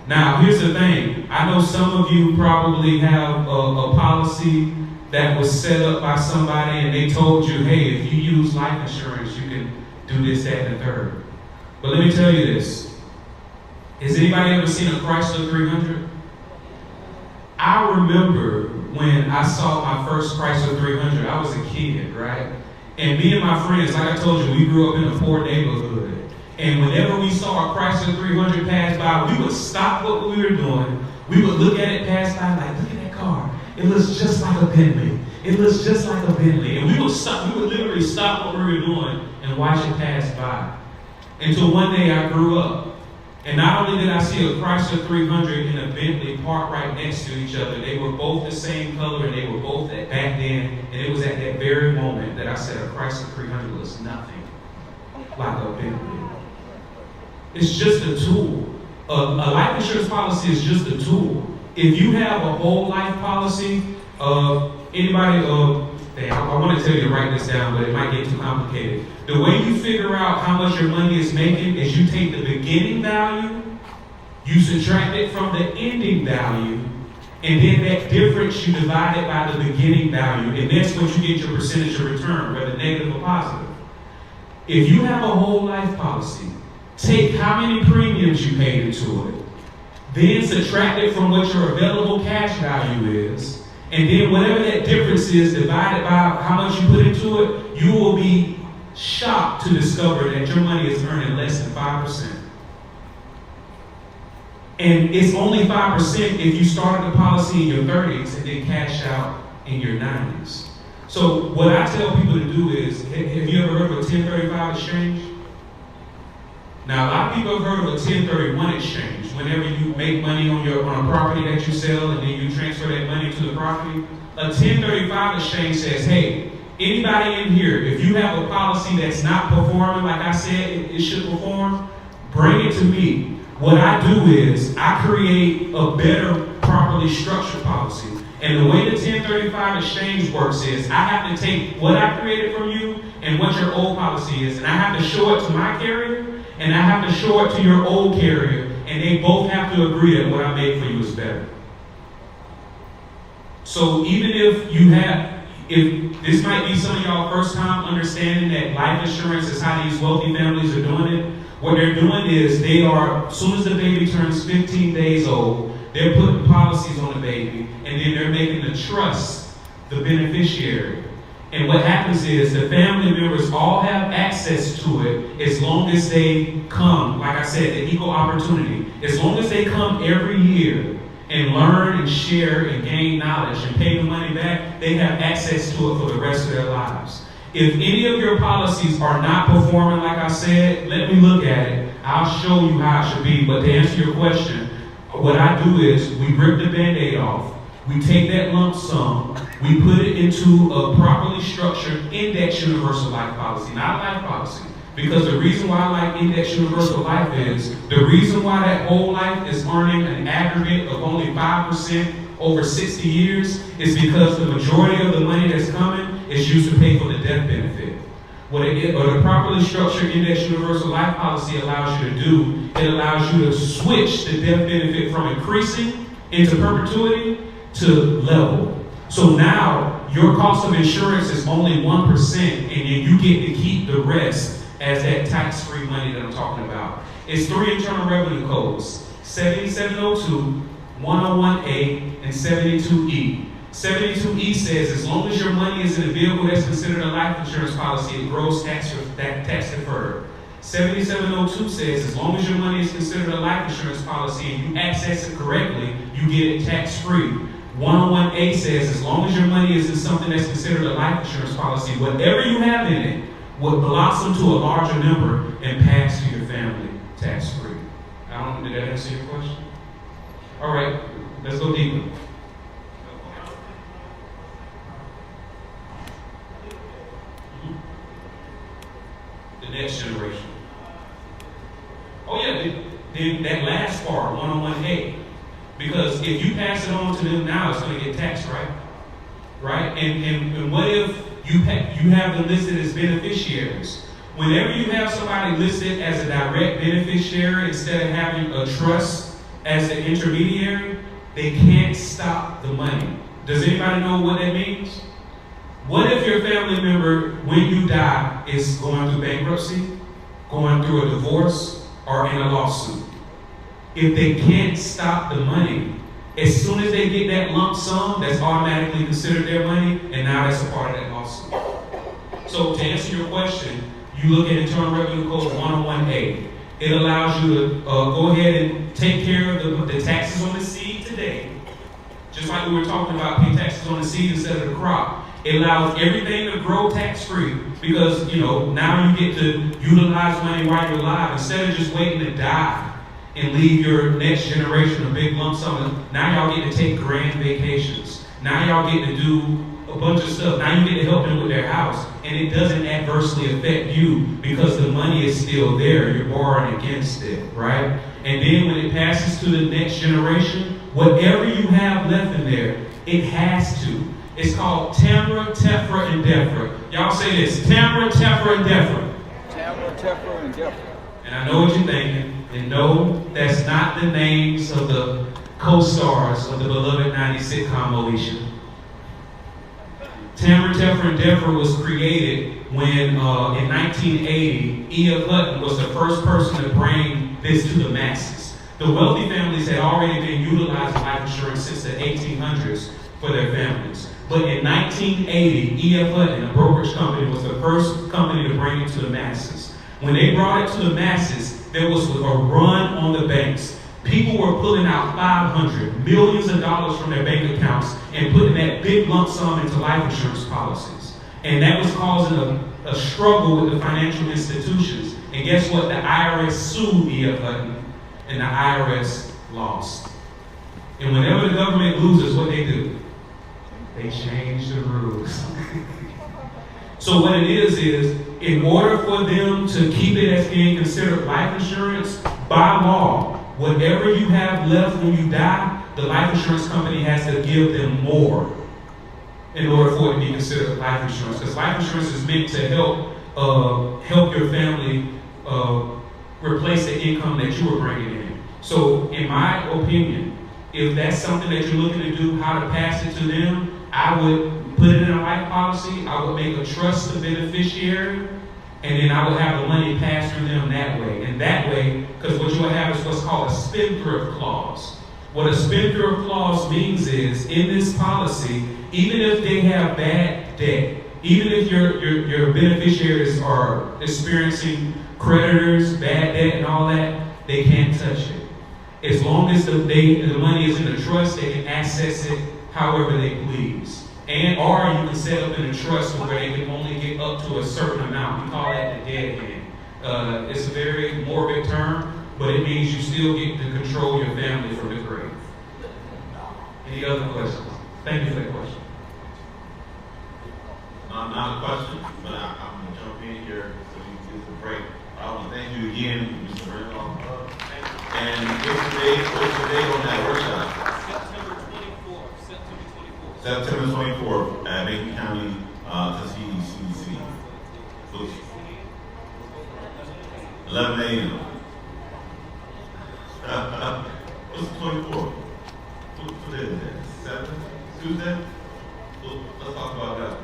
Now, here's the thing. I know some of you probably have a policy that was set up by somebody and they told you, hey, if you use life insurance, you can do this, that, and the third. But let me tell you this. Has anybody ever seen a Chrysler 300? I remember when I saw my first Chrysler 300, I was a kid, right? And me and my friends, like I told you, we grew up in a poor neighborhood. And whenever we saw a Chrysler 300 pass by, we would stop what we were doing. We would look at it pass by like, look at that car. It looks just like a Bentley. It looks just like a Bentley. And we would literally stop what we were doing and watch it pass by. Until one day I grew up. And not only did I see a Chrysler 300 and a Bentley parked right next to each other, they were both the same color and they were both back then. And it was at that very moment that I said a Chrysler 300 looks nothing like a Bentley. It's just a tool. A life insurance policy is just a tool. If you have a whole life policy, anybody, I want to tell you to write this down, but it might get too complicated. The way you figure out how much your money is making is you take the beginning value, you subtract it from the ending value, and then that difference you divide it by the beginning value, and that's what you get your percentage of return, whether negative or positive. If you have a whole life policy, take how many premiums you paid into it, then subtract it from what your available cash value is, and then whatever that difference is divided by how much you put into it, you will be shocked to discover that your money is earning less than 5%. And it's only 5% if you started the policy in your 30s and then cash out in your 90s. So what I tell people to do is, have you ever heard of a 1035 exchange? Now, a lot of people have heard of a 1031 exchange. Whenever you make money on a property that you sell and then you transfer that money to the property, a 1035 exchange says, hey, anybody in here, if you have a policy that's not performing like I said it should perform, bring it to me. What I do is I create a better, properly structured policy. And the way the 1035 exchange works is I have to take what I created from you and what your old policy is, and I have to show it to my carrier, and I have to show it to your old carrier, and they both have to agree that what I made for you is better. So even if this might be some of y'all first time understanding that life insurance is how these wealthy families are doing it, what they're doing is they are, as soon as the baby turns 15 days old, they're putting policies on the baby, and then they're making the trust the beneficiary. And what happens is the family members all have access to it as long as they come, like I said, the equal opportunity. As long as they come every year and learn and share and gain knowledge and pay the money back, they have access to it for the rest of their lives. If any of your policies are not performing like I said, let me look at it. I'll show you how it should be. But to answer your question, what I do is we rip the Band-Aid off. We take that lump sum, we put it into a properly structured index universal life policy, not a life policy. Because the reason why I like index universal life is, the reason why that whole life is earning an aggregate of only 5% over 60 years is because the majority of the money that's coming is used to pay for the death benefit. Or the properly structured index universal life policy allows you to do, it allows you to switch the death benefit from increasing into perpetuity to level. So now your cost of insurance is only 1%, and then you get to keep the rest as that tax-free money that I'm talking about. It's 3 internal revenue codes: 7702, 101A, and 72E. 72E says as long as your money is in a vehicle that's considered a life insurance policy, it grows tax deferred. 7702 says as long as your money is considered a life insurance policy and you access it correctly, you get it tax-free. 101A says as long as your money is in something that's considered a life insurance policy, whatever you have in it will blossom to a larger number and pass to your family tax-free. Did that answer your question? All right, let's go deeper. The next generation. Oh yeah, then that last part, 101A. Because if you pass it on to them now, it's going to get taxed, right? Right? And what if you have them listed as beneficiaries? Whenever you have somebody listed as a direct beneficiary instead of having a trust as an intermediary, they can't stop the money. Does anybody know what that means? What if your family member, when you die, is going through bankruptcy, going through a divorce, or in a lawsuit? If they can't stop the money, as soon as they get that lump sum, that's automatically considered their money, and now that's a part of that lawsuit. So to answer your question, you look at Internal Revenue Code 101A. It allows you to go ahead and take care of the taxes on the seed today. Just like we were talking about, pay taxes on the seed instead of the crop. It allows everything to grow tax-free because, now you get to utilize money while you're alive instead of just waiting to die and leave your next generation a big lump sum. Now y'all get to take grand vacations. Now y'all get to do a bunch of stuff. Now you get to help them with their house. And it doesn't adversely affect you because the money is still there. You're borrowing against it, right? And then when it passes to the next generation, whatever you have left in there, it has to. It's called Tamra, Tefra, and Defra. Y'all say this: Tamra, Tefra, and Defra. Tamra, Tefra, and Defra. And I know what you're thinking. And no, that's not the names of the co-stars of the beloved 90s sitcom Alicia. Tamra, Tefra, and Defra was created when, in 1980, E.F. Hutton was the first person to bring this to the masses. The wealthy families had already been utilizing life insurance since the 1800s for their families. But in 1980, E.F. Hutton, a brokerage company, was the first company to bring it to the masses. When they brought it to the masses, there was a run on the banks. People were pulling out millions of dollars from their bank accounts and putting that big lump sum into life insurance policies. And that was causing a struggle with the financial institutions. And guess what? The IRS sued E.F. Hutton, and the IRS lost. And whenever the government loses, what they do? They change the rules. So what it is in order for them to keep it as being considered life insurance, by law, whatever you have left when you die, the life insurance company has to give them more in order for it to be considered life insurance. Because life insurance is meant to help your family replace the income that you were bringing in. So in my opinion, if that's something that you're looking to do, how to pass it to them, I would put it in a life policy. I would make a trust the beneficiary, and then I would have the money passed through them that way. And that way, because what you'll have is what's called a spendthrift clause. What a spendthrift clause means is, in this policy, even if they have bad debt, even if your beneficiaries are experiencing creditors, bad debt, and all that, they can't touch it. As long as the money is in a trust, they can access it however they please. Or you can set up in a trust where they can only get up to a certain amount. We call that the dead hand. It's a very morbid term, but it means you still get to control your family from the grave. Any other questions? Thank you for that question. Not a question, but I'm going to jump in here so we can get the break. I want to thank you again, Mr. Randolph. And what's the date on that workshop? September 24th at Macon County, Tuskegee CDC. 11 a.m. What's the 24th? What day is that? 7? Tuesday? Well, let's talk about that.